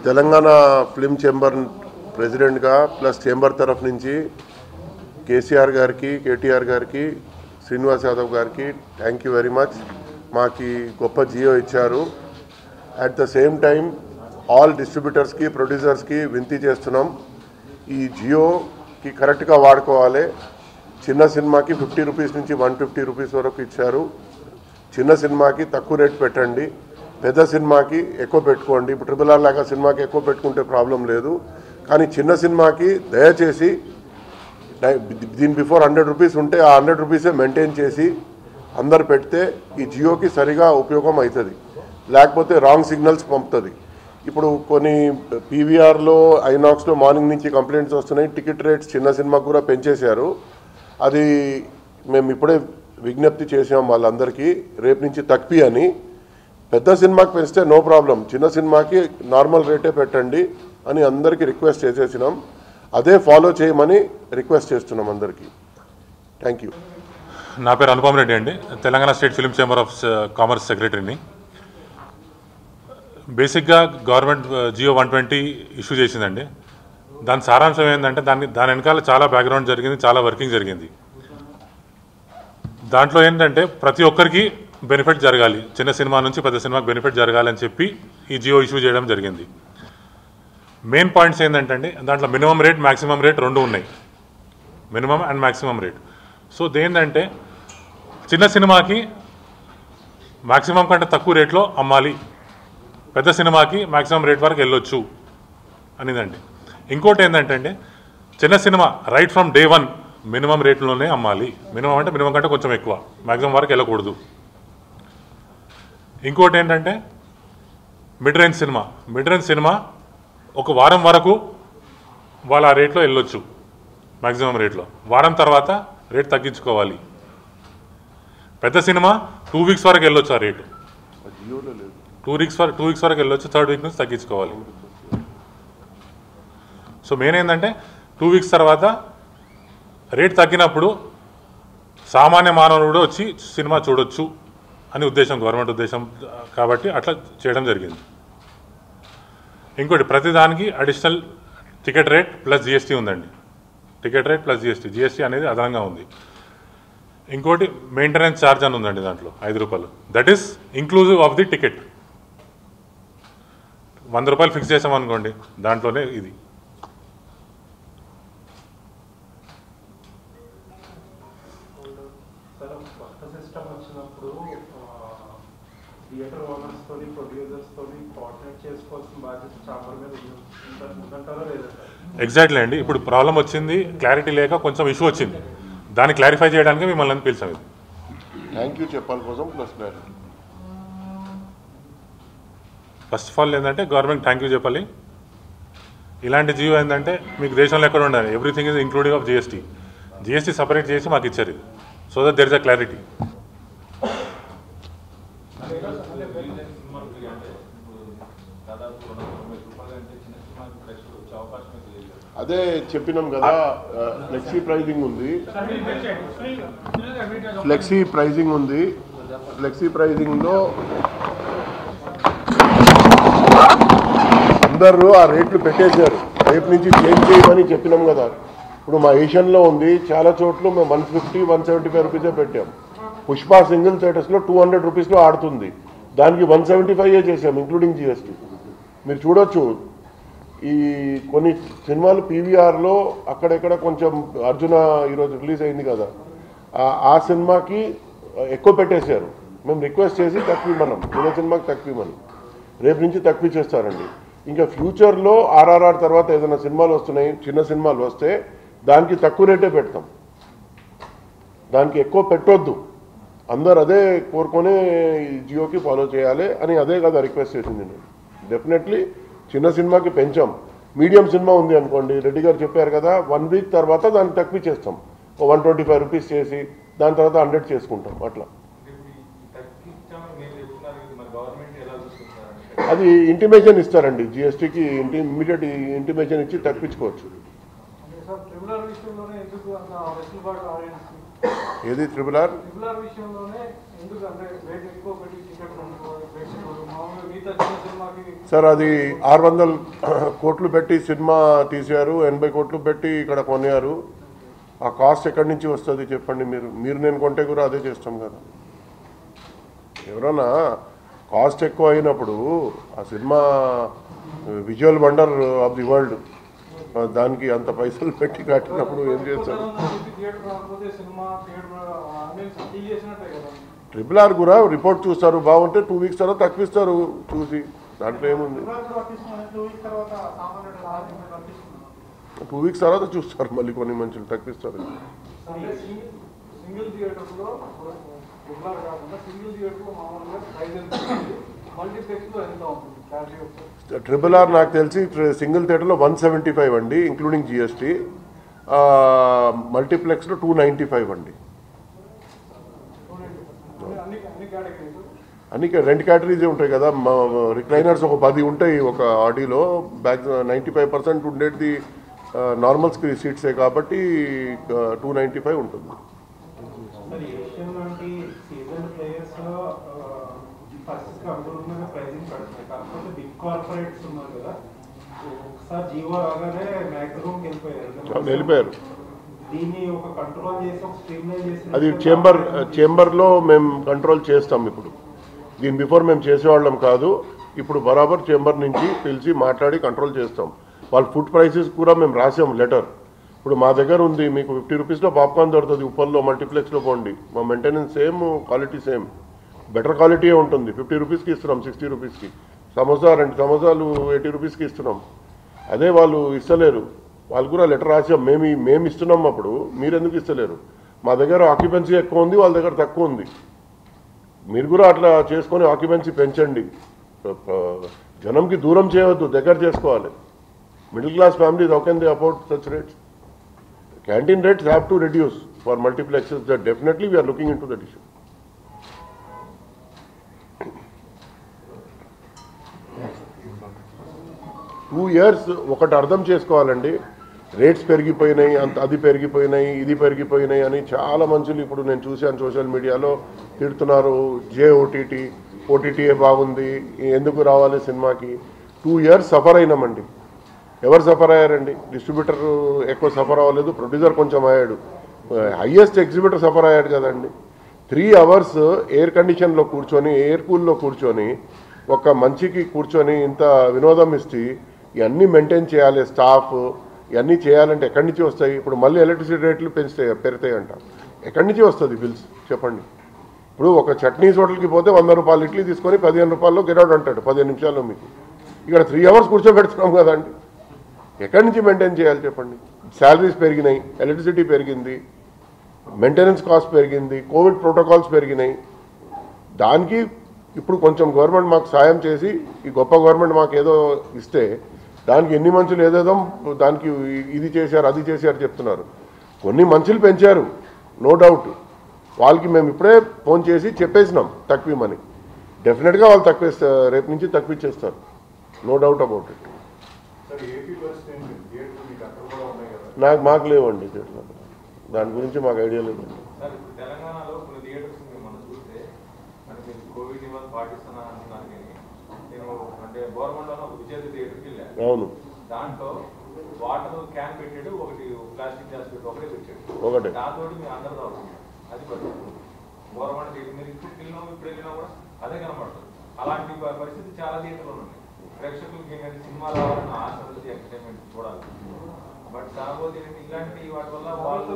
Telangana film chamber ప్రెసిడెంట్గా plus chamber తరఫు నుంచి కేసీఆర్ గారికి, కేటీఆర్ గారికి, శ్రీనివాస్ యాదవ్ గారికి థ్యాంక్ యూ వెరీ మచ్. మాకు గొప్ప జియో ఇచ్చారు. At the same time all డిస్ట్రిబ్యూటర్స్కి, ప్రొడ్యూసర్స్కి వింతి చేస్తున్నాం, ఈ జియోకి కరెక్ట్గా వాడుకోవాలి. చిన్న సినిమాకి 50 రూపీస్ నుంచి 150 రూపీస్ వరకు ఇచ్చారు. చిన్న సినిమాకి తక్కువ రేట్ పెట్టండి, పెద్ద సినిమాకి ఎక్కువ పెట్టుకోండి. ఇప్పుడు RRR లాగా సినిమాకి ఎక్కువ పెట్టుకుంటే ప్రాబ్లం లేదు, కానీ చిన్న సినిమాకి దయచేసి దీని బిఫోర్ 100 రూపీస్ ఉంటే ఆ 100 రూపీసే మెయింటైన్ చేసి అందరు పెడితే ఈ జియోకి సరిగా ఉపయోగం అవుతుంది. లేకపోతే రాంగ్ సిగ్నల్స్ పంపుతుంది. ఇప్పుడు కొన్ని పీవీఆర్లో, ఐనాక్స్లో మార్నింగ్ నుంచి కంప్లైంట్స్ వస్తున్నాయి. టికెట్ రేట్స్ చిన్న సినిమాకు కూడా పెంచేశారు. అది మేము ఇప్పుడే విజ్ఞప్తి చేసాం వాళ్ళందరికీ, రేపు నుంచి తక్కువ అని. పెద్ద సినిమాకి పెంచితే నో ప్రాబ్లం, చిన్న సినిమాకి నార్మల్ రేటే పెట్టండి అని అందరికీ రిక్వెస్ట్ చేసేసినాం. అదే ఫాలో చేయమని రిక్వెస్ట్ చేస్తున్నాం అందరికీ. Thank you. నా పేరు అనుపమ్ రెడ్డి అండి, Telangana state film chamber of commerce సెక్రటరీని. బేసిక్గా గవర్నమెంట్ జియో 120 ఇష్యూ చేసిందండి. దాని సారాంశం ఏంటంటే దాని వెనకాల చాలా బ్యాక్గ్రౌండ్ జరిగింది, చాలా వర్కింగ్ జరిగింది. దాంట్లో ఏంటంటే ప్రతి ఒక్కరికి బెనిఫిట్ జరగాలి, చిన్న సినిమా నుంచి పెద్ద సినిమాకి బెనిఫిట్ జరగాలని చెప్పి ఈ జియో ఇష్యూ చేయడం జరిగింది. మెయిన్ పాయింట్స్ ఏంటంటే దాంట్లో మినిమం రేట్, మ్యాక్సిమం రేట్ రెండు ఉన్నాయి, minimum and maximum rate. So దేంటంటే చిన్న సినిమాకి మ్యాక్సిమం కంటే తక్కువ రేట్లో అమ్మాలి, పెద్ద సినిమాకి మ్యాక్సిమం రేట్ వరకు వెళ్ళొచ్చు అనేదండి. ఇంకోటి ఏంటంటే చిన్న సినిమా రైట్ ఫ్రమ్ డే 1 మినిమం రేట్లోనే అమ్మాలి. మినిమం అంటే మినిమం కంటే కొంచెం ఎక్కువ, మ్యాక్సిమం వరకు వెళ్ళకూడదు. ఇంకోటి ఏంటంటే మిడ్ రేంజ్ సినిమా ఒక వారం వరకు వాళ్ళ ఆ రేట్లో వెళ్ళొచ్చు, మ్యాక్సిమం రేట్లో. వారం తర్వాత రేట్ తగ్గించుకోవాలి. పెద్ద సినిమా 2 వీక్స్ వరకు వెళ్ళొచ్చు, ఆ రేటు 2 వీక్స్ వరకు వెళ్ళొచ్చు, 3rd వీక్ నుంచి తగ్గించుకోవాలి. సో మెయిన్ ఏంటంటే 2 వీక్స్ తర్వాత రేట్ తగ్గినప్పుడు సామాన్య మానవుడు వచ్చి సినిమా చూడొచ్చు అని ఉద్దేశం, గవర్నమెంట్ ఉద్దేశం కాబట్టి అట్లా చేయడం జరిగింది. ఇంకోటి ప్రతిదానికి additional ticket rate plus GST ఉందండి. టికెట్ రేట్ ప్లస్ జిఎస్టీ అనేది అదనంగా ఉంది. ఇంకోటి మెయింటెనెన్స్ ఛార్జ్ అని ఉందండి దాంట్లో, 5 రూపాయలు. That is inclusive of the ticket. 100 రూపాయలు ఫిక్స్ చేసామనుకోండి, దాంట్లోనే ఇది. ఎగ్జాక్ట్లీ అండి. ఇప్పుడు ప్రాబ్లం వచ్చింది, క్లారిటీ లేక కొంచెం ఇష్యూ వచ్చింది, దాన్ని క్లారిఫై చేయడానికి మిమ్మల్ని పిలిచాం. ఇది థ్యాంక్ యూ చెప్పాలి కోసం plus clarity. First of all ఏంటంటే గవర్నమెంట్ థ్యాంక్ యూ చెప్పాలి. ఇలాంటి జియో ఏంటంటే మీకు దేశంలో ఎక్కడ ఉండాలి, everything is including of GST separate చేసి మాకు ఇచ్చారు ఇది, so that there is a clarity. అదే చెప్పినాం కదా, ఫ్లెక్సీ ప్రైజింగ్ ఉంది. ఫ్లెక్సీ ప్రైజింగ్లో అందరూ ఆ రేట్లు పెట్టేశారు. రేపు నుంచి చేంజ్ చేయమని చెప్పినాం కదా. ఇప్పుడు మా ఏషియన్లో ఉంది, చాలా చోట్ల మేము 150, 175 రూపీసే పెట్టాం. పుష్ప సింగిల్ స్టేటస్లో 200 రూపీస్లో ఆడుతుంది, దానికి 175 చేసాం ఇంక్లూడింగ్ జిఎస్టీ. మీరు చూడొచ్చు, ఈ కొన్ని సినిమాలు పీవీఆర్లో అక్కడెక్కడ కొంచెం, అర్జున ఈరోజు రిలీజ్ అయింది కదా, ఆ సినిమాకి ఎక్కువ పెట్టేశారు. మేము రిక్వెస్ట్ చేసి తక్కువ ఇవ్వమన్నాం, చిన్న సినిమాకి తక్కువ ఇవ్వమని. రేపు నుంచి తక్కువ చేస్తారండి. ఇంకా ఫ్యూచర్లో RRR తర్వాత ఏదైనా సినిమాలు వస్తున్నాయి, చిన్న సినిమాలు వస్తే దానికి తక్కువ రేటే పెడతాం, దానికి ఎక్కువ పెట్టొద్దు. అందరు అదే కోరుకొని జియోకి ఫాలో చేయాలి అని అదే కదా రిక్వెస్ట్ చేసింది నేను. డెఫినెట్లీ చిన్న సినిమాకి పెంచాం. మీడియం సినిమా ఉంది అనుకోండి, రెడ్డి గారు చెప్పారు కదా, 1 వీక్ తర్వాత దాన్ని తక్కువ చేస్తాం, 125 రూపీస్ చేసి దాని తర్వాత 100 చేసుకుంటాం. అట్లా అది ఇంటిమేషన్ ఇస్తారండి, జిఎస్టీకి ఇమీడియట్ ఇంటిమేషన్ ఇచ్చి తప్పించుకోవచ్చు. ఏది RRR? సార్ అది 600 కోట్లు పెట్టి సినిమా తీశారు, 80 కోట్లు పెట్టి ఇక్కడ కొన్నారు. ఆ కాస్ట్ ఎక్కడి నుంచి వస్తుంది చెప్పండి. మీరు నేను కొంటే కూడా అదే చేస్తాం కదా. ఎవరన్నా కాస్ట్ ఎక్కువ అయినప్పుడు ఆ cinema visual wonder of the world, దానికి అంత పైసలు పెట్టి కట్టినప్పుడు ఏం చేస్తారు? RRR కూడా రిపోర్ట్ చూస్తారు, బాగుంటే 2 వీక్స్ తర్వాత తక్కువిస్తారు చూసి, దాంట్లో ఏముంది. 2 వీక్స్ తర్వాత చూస్తారు, మళ్ళీ కొన్ని మంచులు తక్కువిస్తారు. RRR నాకు తెలిసి సింగిల్ థియేటర్లో 175 అండి, ఇంక్లూడింగ్ GST. మల్టీప్లెక్స్లో 295 అండి. అన్ని 2 కేటగిరీస్ ఉంటాయి కదా. రిక్లైనర్స్ ఒక 10 ఉంటాయి ఒక ఆడిలో. బ్యాక్ 95% ఉండేది నార్మల్ స్క్రీన్ సీట్సే కాబట్టి 295 ఉంటుంది. వెళ్ళిపోయారు. అది చేంబర్లో మేము కంట్రోల్ చేస్తాం. ఇప్పుడు దీని బిఫోర్ మేము చేసేవాళ్ళం కాదు, ఇప్పుడు బరాబర్ చేంబర్ నుంచి పిలిచి మాట్లాడి కంట్రోల్ చేస్తాం. వాళ్ళ ఫుడ్ ప్రైసెస్ కూడా మేము రాసాం లెటర్. ఇప్పుడు మా దగ్గర ఉంది, మీకు 50 రూపీస్లో పాప్కార్న్ దొరుకుతుంది ఉప్పల్లో, మల్టీప్లెక్స్లో పోండి. మా maintenance same, quality same, better quality ఉంటుంది. 50 రూపీస్కి ఇస్తున్నాం, 60 రూపీస్కి. సమోసా 2 సమోసాలు 80 రూపీస్కి ఇస్తున్నాం. అదే వాళ్ళు ఇస్తలేరు. వాళ్ళు కూడా లెటర్ రాసాం, మేము ఇస్తున్నాం. అప్పుడు మీరు ఎందుకు ఇస్తలేరు? మా దగ్గర ఆక్యుపెన్సీ ఎక్కువ ఉంది, వాళ్ళ దగ్గర తక్కువ ఉంది. మీరు కూడా అట్లా చేసుకొని ఆక్యుపెన్సీ పెంచండి. జనంకి దూరం చేయవద్దు, దగ్గర చేసుకోవాలి. Middle class families how can they afford such rates? Canteen rates have to reduce for multiplexes. That definitely we are looking into that issue. Two years ఒకటి అర్థం చేసుకోవాలండి. రేట్స్ పెరిగిపోయినాయి, అది పెరిగిపోయినాయి, ఇది పెరిగిపోయినాయి అని చాలా మనుషులు ఇప్పుడు నేను చూశాను సోషల్ మీడియాలో తిడుతున్నారు. ఓటీటీఏ బాగుంది, ఎందుకు రావాలి సినిమాకి? 2 years సఫర్ అయినామండి. ఎవరు సఫర్ అయ్యారండి? డిస్ట్రిబ్యూటర్ ఎక్కువ సఫర్ అవ్వలేదు, ప్రొడ్యూసర్ కొంచెం అయ్యాడు. హైయెస్ట్ ఎగ్జిబిటర్ సఫర్ అయ్యాడు కదండి. 3 hours ఎయిర్ కండిషన్లో కూర్చొని, ఎయిర్ కూల్లో కూర్చొని, ఒక మంచికి కూర్చొని ఇంత వినోదం ఇచ్చి ఇవన్నీ మెయింటైన్ చేయాలి. స్టాఫ్ ఇవన్నీ చేయాలంటే ఎక్కడి నుంచి వస్తాయి? ఇప్పుడు మళ్ళీ ఎలక్ట్రిసిటీ రేట్లు పెరుగుతాయంట. ఎక్కడి నుంచి వస్తుంది బిల్స్ చెప్పండి? ఇప్పుడు ఒక చట్నీస్ హోటల్కి పోతే 100 రూపాయలు ఇడ్లీ తీసుకొని 15 రూపాయల్లో గెట్అవుట్ అంటాడు, 15 నిమిషాల్లో. మీకు ఇక్కడ 3 hours కూర్చోబెడుతున్నాం కదండి. ఎక్కడి నుంచి మెయింటైన్ చేయాలి చెప్పండి? శాలరీస్ పెరిగినాయి, ఎలక్ట్రిసిటీ పెరిగింది, మెయింటెనెన్స్ కాస్ట్ పెరిగింది, కోవిడ్ ప్రోటోకాల్స్ పెరిగినాయి. దానికి ఇప్పుడు కొంచెం గవర్నమెంట్ మాకు సాయం చేసి, ఈ గొప్ప గవర్నమెంట్ మాకు ఏదో ఇస్తే దానికి ఎన్ని మనుషులు ఏదేదో దానికి ఇది చేశారు, అది చేశారు చెప్తున్నారు. కొన్ని మనుషులు పెంచారు, నో డౌట్. వాళ్ళకి మేము ఇప్పుడే ఫోన్ చేసి చెప్పేసినాం తక్కువమని. డెఫినెట్గా వాళ్ళు తక్కువేస్తారు, రేపు నుంచి తక్కువిచ్చేస్తారు, నో డౌట్ అబౌట్ ఇట్. మాకు లేవండి దాని గురించి మాకు ఐడియా లేదండి. అవును, దాంట్లో వాటర్ క్యాన్ పెట్టాడు, ఒకటి ప్లాస్టిక్ గ్లాస్ పెట్టి ఒకటే పెట్టాడు, ఒకటే. దాంతో మీ అందరూ అవుతుంది. అది గవర్నమెంట్ మీరు ఇప్పుడు వెళ్ళినా కూడా అదే కనబడుతుంది. అలాంటి పరిస్థితి చాలా థియేటర్లో ఉన్నాయి. ప్రేక్షకులకి ఏంటంటే సినిమా రావాలని ఆశ ఉంది, ఎంటర్టైన్మెంట్ చూడాలి. బట్ కాకపోతే ఇలాంటి వాటి వల్ల వాళ్ళు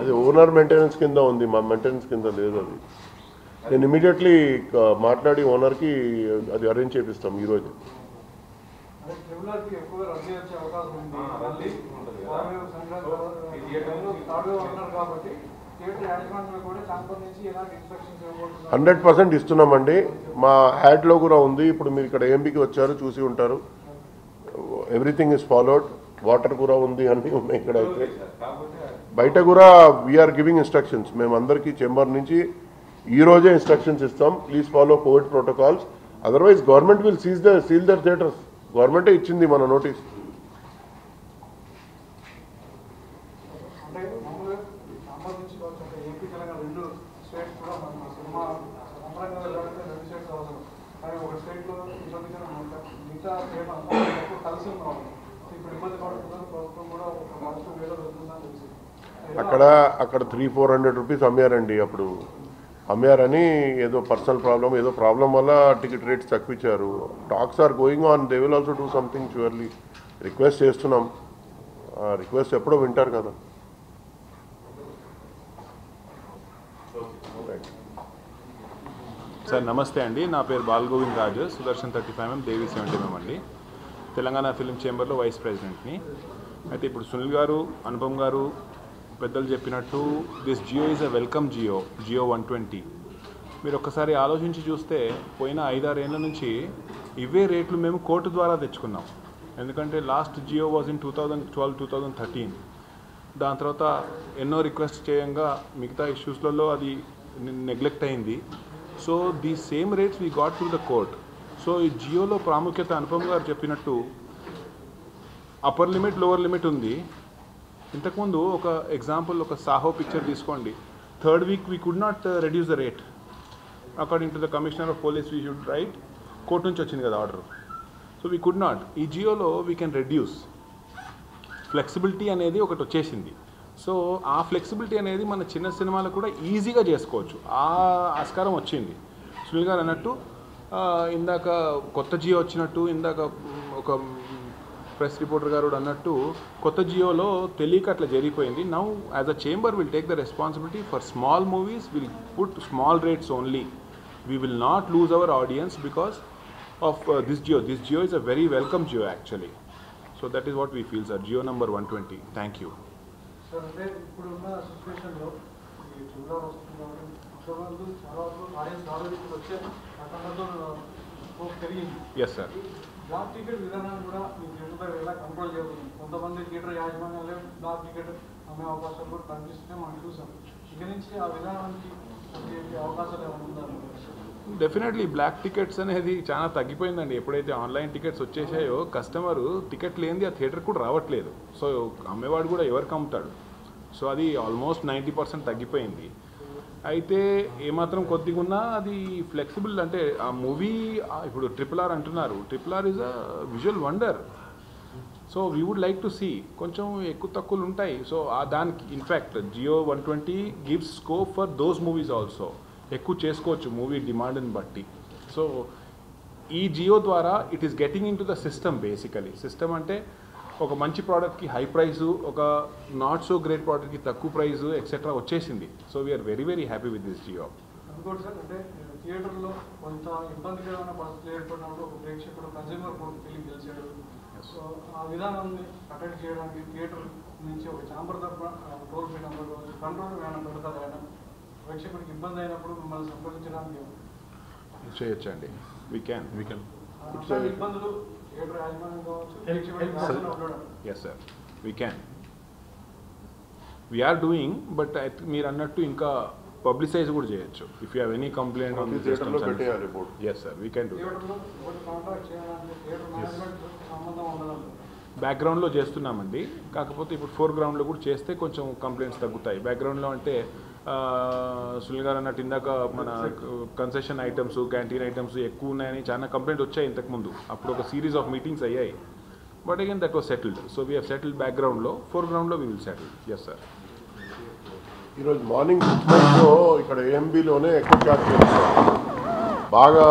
అది ఓనర్ మెయింటెనెన్స్ కింద ఉంది, మా మెయింటెనెన్స్ కింద లేదు. అది నేను ఇమీడియట్లీ మాట్లాడి ఓనర్కి అది అరేంజ్ చేపిస్తాం ఈరోజు. కాబట్టి 100% ఇస్తున్నామండి. మా యాడ్లో కూడా ఉంది. ఇప్పుడు మీరు ఇక్కడ ఏఎంబీకి వచ్చారు, చూసి ఉంటారు. Everything is followed. వాటర్ కూడా ఉంది, అన్నీ ఉన్నాయి ఇక్కడ. అయితే బయట కూడా వీఆర్ గివింగ్ ఇన్స్ట్రక్షన్స్. మేము అందరికీ చెంబర్ నుంచి ఈరోజే ఇన్స్ట్రక్షన్స్ ఇస్తాం, please follow covid protocols, otherwise government will seal their theatres. గవర్నమెంటే ఇచ్చింది మన నోటీస్. చేయడం కలిసి ఉన్నాం. ఇప్పుడు ఇబ్బంది పడుతున్నారు, ప్రభుత్వం కూడా ఒక మార్చు వేలో వెళ్తుందని తెలిసి అక్కడ 300-400 రూపీస్ అమ్మారండి. అప్పుడు అమ్మారని ఏదో పర్సనల్ ప్రాబ్లం, ఏదో ప్రాబ్లం వల్ల టికెట్ రేట్స్ తక్కువ ఇచ్చారు. Talks are going on, they will also do something surely. Request చేస్తున్నాం, రిక్వెస్ట్ ఎప్పుడో వింటారు కదా. సార్ నమస్తే అండి, నా పేరు బాలగోవింద్ రాజు, సుదర్శన్ 35mm, దేవి 70mm అండి. తెలంగాణ ఫిల్మ్ చేంబర్లో వైస్ ప్రెసిడెంట్ని. అయితే ఇప్పుడు సునీల్ గారు, అనుపమ్ గారు పెద్దలు చెప్పినట్టు this GO is a welcome GO 120. మీరు ఒక్కసారి ఆలోచించి చూస్తే పోయిన 5-6 ఏళ్ళ నుంచి ఇవే రేట్లు మేము కోర్టు ద్వారా తెచ్చుకున్నాం. ఎందుకంటే లాస్ట్ జియో వాజ్ ఇన్ 2012-2013. దాని తర్వాత ఎన్నో రిక్వెస్ట్ చేయంగా మిగతా ఇష్యూస్లలో అది నెగ్లెక్ట్ అయింది. So the same rates we got through the court. So ఈ జియోలో ప్రాముఖ్యత అనుపమ్ గారు చెప్పినట్టు అప్పర్ లిమిట్, లోవర్ లిమిట్ ఉంది. ఇంతకుముందు ఒక ఎగ్జాంపుల్, ఒక సాహో పిక్చర్ తీసుకోండి. 3rd week we could not reduce the rate according to the commissioner of police. We should write, court నుంచి వచ్చింది కదా order. So we could not. ఈ జియోలో వీ కెన్ రెడ్యూస్. ఫ్లెక్సిబిలిటీ అనేది ఒకటి వచ్చేసింది. సో ఆ ఫ్లెక్సిబిలిటీ అనేది మన చిన్న సినిమాలకు కూడా ఈజీగా చేసుకోవచ్చు. ఆ ఆస్కారం వచ్చింది. సునీల్ గారు అన్నట్టు ఇందాక కొత్త జియో వచ్చినట్టు, ఇందాక ఒక ప్రెస్ రిపోర్టర్ గారు అన్నట్టు కొత్త జియోలో తెలియక అట్లా జరిగిపోయింది. Now as a chamber will take the responsibility for small movies, will put small rates only. We will not lose our audience because of this GO. This GO is a very welcome Jio actually. So that is what we feel, sir. Jio number 120. Thank you. Sir, అంటే ఇప్పుడున్న సిచ్యువేషన్లో ఈ చూడాలి వస్తున్నారు ఉద్యోగాలు చాలా audience already ఇప్పుడు వచ్చే రకంలో పెరిగింది. Yes, sir. బ్లాక్ టికెట్ విధానాన్ని కూడా ఈ థియేటర్ ఎలా కంట్రోల్ చేయబోతుంది? కొంతమంది థియేటర్ యాజమాన్యాలే బ్లాక్ టికెట్ అమ్మే అవకాశాలు కూడా కనిపిస్తున్నాయి, మనం చూసాం. ఇక నుంచి ఆ విధానానికి అవకాశాలు ఏమైనా ఉందా? డెఫినెట్లీ బ్లాక్ టికెట్స్ అనేది చాలా తగ్గిపోయిందండి. ఎప్పుడైతే ఆన్లైన్ టికెట్స్ వచ్చేసాయో కస్టమరు టికెట్ లేనిది ఆ థియేటర్ కూడా రావట్లేదు. సో అమ్మేవాడు కూడా ఎవరికి అమ్ముతాడు? సో అది ఆల్మోస్ట్ 90% తగ్గిపోయింది. అయితే ఏమాత్రం కొద్దిగా ఉన్నా అది ఫ్లెక్సిబుల్. అంటే ఆ మూవీ ఇప్పుడు RRR అంటున్నారు. RRR is a visual wonder. So we would like to see కొంచెం ఎక్కువ తక్కువలు ఉంటాయి. సో దానికి in fact GO 120 gives scope for those movies also. ఎక్కువ చేసుకోవచ్చు మూవీ డిమాండ్ని బట్టి. సో ఈ జియో ద్వారా it is getting in to the system. Basically system అంటే ఒక మంచి ప్రోడక్ట్కి హై ప్రైజు, ఒక నాట్ సో గ్రేట్ ప్రోడక్ట్కి తక్కువ ప్రైజు ఎక్సెట్రా వచ్చేసింది. So we are very very happy with this Jio. అనుకోండి సార్, అంటే థియేటర్లో కొంత ఇబ్బందికరమైన పరిస్థితులు ఏర్పడినప్పుడు ఒక ప్రేక్షకుడు కన్జ్యూమర్ కోర్టు ఫీలింగ్ గెలిచాడు. సో ఆ విధానాన్ని అటెండ్ చేయడానికి థియేటర్ నుంచి ఒక ఛాంబర్ తరఫున టోల్ ఫ్రీ నెంబర్ కంట్రోల్ ఏమైనా పెడతారు? ఆయన ప్రేక్షకుడికి ఇబ్బంది అయినప్పుడు మిమ్మల్ని సంప్రదించడానికి చేయొచ్చండి. వీ క్యాన్ ఇబ్బందులు థియేటర్ యాజమాన్యం కావచ్చు. Yes sir, we can. We are doing, but మీరు అన్నట్టు ఇంకా పబ్లిసైజ్ కూడా చేయొచ్చు. If you have any complaint on the system. Yes sir, we can do. బ్యాక్గ్రౌండ్లో చేస్తున్నామండి. కాకపోతే ఇప్పుడు ఫోర్గ్రౌండ్లో కూడా చేస్తే కొంచెం కంప్లైంట్స్ తగ్గుతాయి. బ్యాక్గ్రౌండ్లో అంటే సునీల్ గారు అన్నట్టు ఇందాక మన కన్సెషన్ ఐటమ్స్, క్యాంటీన్ ఐటమ్స్ ఎక్కువ ఉన్నాయని చాలా కంప్లైంట్ వచ్చాయి ఇంతకుముందు. అప్పుడు ఒక సిరీస్ ఆఫ్ మీటింగ్స్ అయ్యాయి. But again that was settled. So we have settled బ్యాక్గ్రౌండ్లో. ఫోర్గ్రౌండ్లో we will settle. Yes sir. ఈరోజు మార్నింగ్ బుక్మైలో ఇక్కడ AMBలోనే ఎక్కువ ఛార్జ్ చేస్తారు. బాగా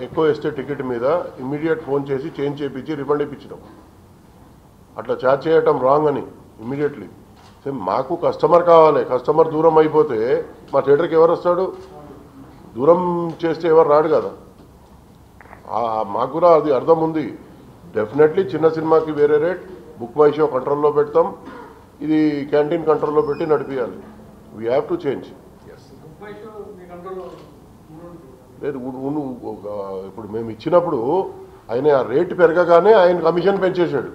ఎక్కువ వేస్తే టికెట్ మీద ఇమ్మీడియట్ ఫోన్ చేసి చేంజ్ చేయించి రిఫండ్ ఇప్పించడం. అట్లా ఛార్జ్ చేయటం రాంగ్ అని ఇమ్మీడియట్లీ. మాకు కస్టమర్ కావాలి. కస్టమర్ దూరం అయిపోతే మా థియేటర్కి ఎవరు వస్తాడు? దూరం చేస్తే ఎవరు రాడు కదా. మాకు కూడా అది అర్థం ఉంది. డెఫినెట్లీ చిన్న సినిమాకి వేరే రేట్, బుక్ మై షో కంట్రోల్లో పెడతాం, ఇది క్యాంటీన్ కంట్రోల్లో పెట్టి నడిపించాలి. We have to change. లేదు, ఇప్పుడు మేము ఇచ్చినప్పుడు ఆయన ఆ రేటు పెరగగానే ఆయన కమిషన్ పెంచేశాడు.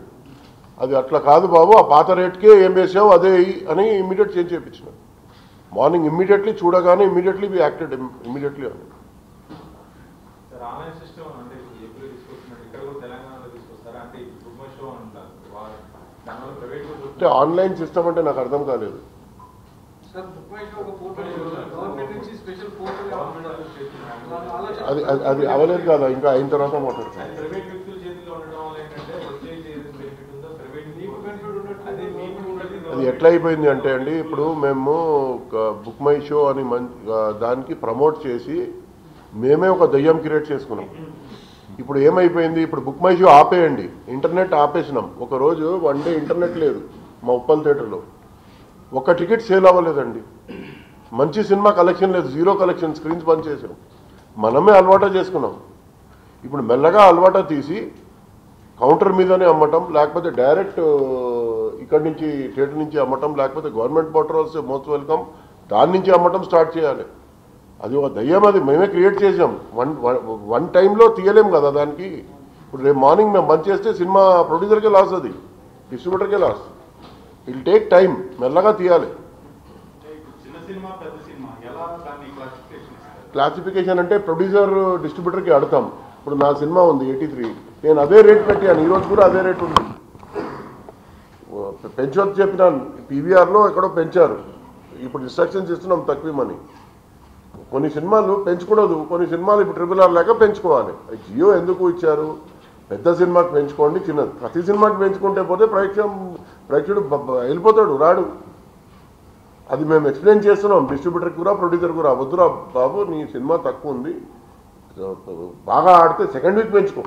అది అట్లా కాదు బాబు, ఆ పాత రేట్కే ఏం వేసావు అదే అని ఇమ్మీడియట్ చేంజ్ చేయించిన. మార్నింగ్ ఇమ్మీడియట్లీ చూడగానే ఇమ్మీడియట్లీ వి యాక్టెడ్ ఇమ్మీడియట్లీ అని. ఆన్లైన్ సిస్టమ్ అంటే ఏపీలో తీసుకొస్తున్నారు, ఇక్కడ కూడా తెలంగాణలో తీసుకొస్తారా? అంటే బుక్ మై షో అంటారు, దానివల్ల ప్రైవేట్ అంటే ఆన్లైన్ సిస్టమ్ అంటే నాకు అర్థం కాలేదు. అది అది అవ్వలేదు కదా, ఇంకా అయిన తర్వాత మాట్లాడతాను. ప్రైవేట్ వ్యక్తుల చేతిలో ఉండడం ఎట్లా అయిపోయింది అంటే అండి, ఇప్పుడు మేము బుక్ మై షో అని దానికి ప్రమోట్ చేసి మేమే ఒక దయ్యం క్రియేట్ చేసుకున్నాం. ఇప్పుడు ఏమైపోయింది, ఇప్పుడు బుక్ మై షో ఆపేయండి, ఇంటర్నెట్ ఆపేసినాం. ఒకరోజు 1 డే ఇంటర్నెట్ లేదు మా ఉప్పల్ థియేటర్లో, ఒక టికెట్ సేల్ అవ్వలేదండి. మంచి సినిమా కలెక్షన్ లేదు, 0 కలెక్షన్, స్క్రీన్స్ బంద్ చేసాం. మనమే అలవాటు చేసుకున్నాం. ఇప్పుడు మెల్లగా అలవాటు తీసి కౌంటర్ మీదనే అమ్మటం, లేకపోతే డైరెక్ట్ ఇక్కడి నుంచి థియేటర్ నుంచి అమ్మటం, లేకపోతే గవర్నమెంట్ పోర్టల్స్ మోస్ట్ వెల్కమ్ దాని నుంచి అమ్మటం స్టార్ట్ చేయాలి. అది ఒక దయ్యం, అది మేమే క్రియేట్ చేసాం. వన్ టైంలో తీయలేం కదా దానికి. ఇప్పుడు రేపు మార్నింగ్ మేము బంద్ చేస్తే సినిమా ప్రొడ్యూసర్కే లాస్, అది డిస్ట్రిబ్యూటర్కే లాస్. ఇట్ టేక్ టైం, మెల్లగా తీయాలి. క్లాసిఫికేషన్ అంటే ప్రొడ్యూసర్ డిస్ట్రిబ్యూటర్కి అడతాం. ఇప్పుడు నా సినిమా ఉంది 83, నేను అదే రేట్ పెట్టాను, ఈరోజు కూడా అదే రేట్ ఉంది. పెంచొద్దు చెప్పినాను, పీవీఆర్లో ఎక్కడో పెంచారు, ఇప్పుడు ఇన్స్ట్రక్షన్స్ ఇస్తున్నాం తక్కువమని. కొన్ని సినిమాలు పెంచకూడదు, కొన్ని సినిమాలు ఇప్పుడు RRR లేక పెంచుకోవాలి. జియో ఎందుకు ఇచ్చారు, పెద్ద సినిమాకి పెంచుకోండి, చిన్నది ప్రతి సినిమాకి పెంచుకుంటే పోతే ప్రేక్షకుడు వెళ్ళిపోతాడు, రాడు. అది మేము ఎక్స్ప్లెయిన్ చేస్తున్నాం డిస్ట్రిబ్యూటర్కి కూడా ప్రొడ్యూసర్ కూడా, వద్దురా బాబు నీ సినిమా తక్కువ ఉంది, బాగా ఆడితే సెకండ్ వీక్ పెంచుకో,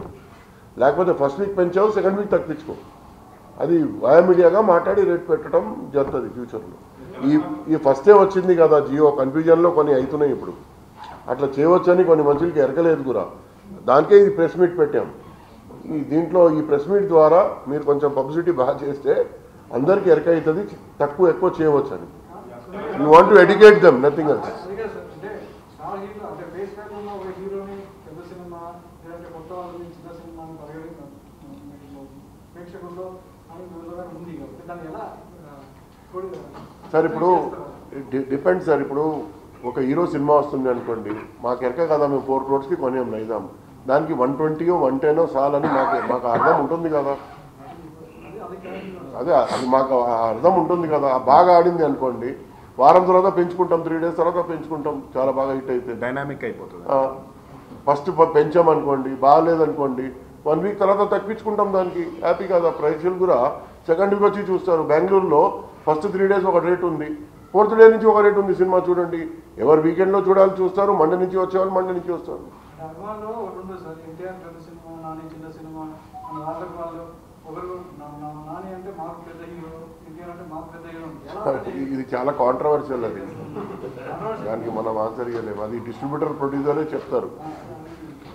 లేకపోతే ఫస్ట్ వీక్ పెంచావు సెకండ్ వీక్ తగ్గించుకో. అది వయా మీడియాగా మాట్లాడి రేట్ పెట్టడం జరుగుతుంది ఫ్యూచర్లో. ఈ ఫస్టే వచ్చింది కదా జియో, కన్ఫ్యూజన్లో కొన్ని అవుతున్నాయి. ఇప్పుడు అట్లా చేయవచ్చని కొన్ని మనుషులకి ఎరకలేదు కూడా, దానికే ఇది ప్రెస్ మీట్ పెట్టాం. దీంట్లో ఈ ప్రెస్ మీట్ ద్వారా మీరు కొంచెం పబ్లిసిటీ బాగా చేస్తే అందరికీ ఎరక అవుతుంది, తక్కువ ఎక్కువ చేయవచ్చు అని. You want to educate them, nothing else. Sir ఇప్పుడు డిపెండ్ సార్, ఇప్పుడు ఒక హీరో సినిమా వస్తుంది అనుకోండి, మాకు ఎరక కదా, మేము 4 crores కొనేం నైదాం, దానికి 120 110 చాలని మాకు అర్థం ఉంటుంది కదా. అదే అది మాకు అర్థం ఉంటుంది కదా. బాగా ఆడింది అనుకోండి, వారం తర్వాత పెంచుకుంటాం, 3 days తర్వాత పెంచుకుంటాం, చాలా బాగా హిట్ అయితే డైనామిక్ అయిపోతుంది. ఫస్ట్ పెంచామనుకోండి, బాగాలేదనుకోండి 1 week తర్వాత తగ్గించుకుంటాం, దానికి హ్యాపీ కదా. ప్రేక్షకులు కూడా సెకండ్ వీక్ వచ్చి చూస్తారు. బెంగళూరులో ఫస్ట్ 3 days ఒక రేట్ ఉంది, 4th day నుంచి ఒక రేట్ ఉంది. సినిమా చూడండి, ఎవరు వీకెండ్లో చూడాలి చూస్తారు, మండే నుంచి వచ్చేవాళ్ళు మండే నుంచి వస్తారు. ఇది చాలా కాంట్రవర్షియల్, అది దానికి మనం ఆన్సర్ ఇవ్వలేము. అది డిస్ట్రిబ్యూటర్ ప్రొడ్యూసరే చెప్తారు,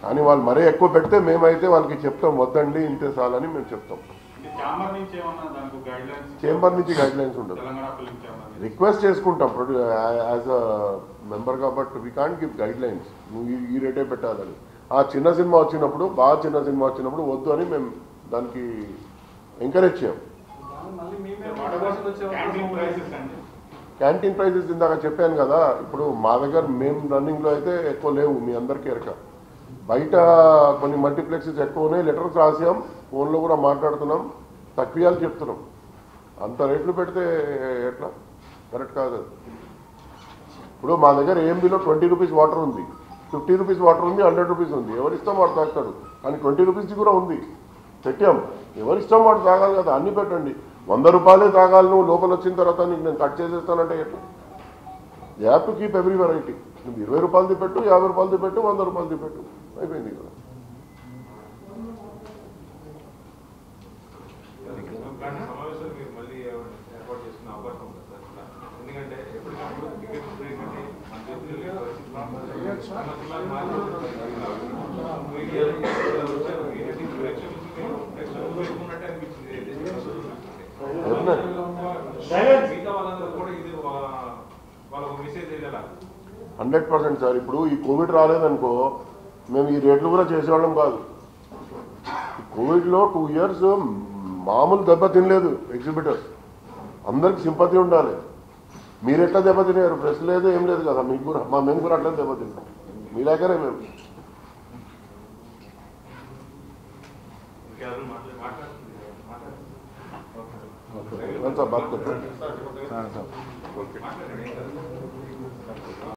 కానీ వాళ్ళు మరీ ఎక్కువ పెడితే మేమైతే వాళ్ళకి చెప్తాం, వద్దండి ఇంతే చాలని మేము చెప్తాం. చేంబర్ నుంచి గైడ్ లైన్స్ ఉండదు, రిక్వెస్ట్ చేసుకుంటాం యాజ్ అ మెంబర్ కాబట్టి. We can't give guide lines, నువ్వు ఈ రేటే పెట్టాలని. ఆ చిన్న సినిమా వచ్చినప్పుడు, బాగా చిన్న సినిమా వచ్చినప్పుడు వద్దు అని మేము దానికి ఎంకరేజ్ చేయం. క్యాంటీన్ ప్రైజెస్ ఇందాక చెప్పాను కదా, ఇప్పుడు మా దగ్గర మేము రన్నింగ్లో అయితే ఎక్కువ లేవు, మీ అందరికీ ఎరక. బయట కొన్ని మల్టీప్లెక్సెస్ ఎక్కువ ఉన్నాయి, లెటర్స్ రాసాం, ఫోన్లో కూడా మాట్లాడుతున్నాం, తక్కువలు చెప్తున్నాం. అంత రేట్లు పెడితే ఎట్లా, కరెక్ట్ కాదు. ఇప్పుడు మా దగ్గర AMBలో 20 rupees వాటర్ ఉంది, 50 rupees వాటర్ ఉంది, 100 rupees ఉంది. ఎవరిష్టం వాడు తాగుతాడు, కానీ 20 rupees కూడా ఉంది, పెట్టాం. ఎవరిష్టం వాడు తాగాలి కదా, అన్ని పెట్టండి. 100 రూపాయలే తాగాలి, నువ్వు లోపల వచ్చిన తర్వాత నీకు నేను కట్ చేసేస్తానంటే ఎట్లా? You have to keep every variety. నువ్వు 20 రూపాయలది పెట్టు, 50 రూపాయలది పెట్టు, 100 రూపాయలది పెట్టు, అయిపోయింది కదా. సమావేశాలు మీరు మళ్ళీ ఏర్పాటు చేసుకునే అవకాశం ఉంది సార్, ఎందుకంటే ఎప్పటికప్పుడు టికెట్ రేట్ మిగతా వాళ్ళందరూ కూడా ఇది వాళ్ళకు మెసేజ్ వెళ్ళాలి. 100% సార్. ఇప్పుడు ఈ కోవిడ్ రాలేదనుకో మేము ఈ రేట్లు కూడా చేసేవాళ్ళం కాదు. కోవిడ్లో 2 years మామూలు దెబ్బ తినలేదు ఎగ్జిబిటర్స్, అందరికి సింపతి ఉండాలి. మీరు ఎట్లా దెబ్బతినారు, ప్రెస్ లేదు ఏం లేదు కదా, మీకు కూడా మేము కూడా అట్లా దెబ్బతిన్నాం, మీ లేకనే మేము. సార్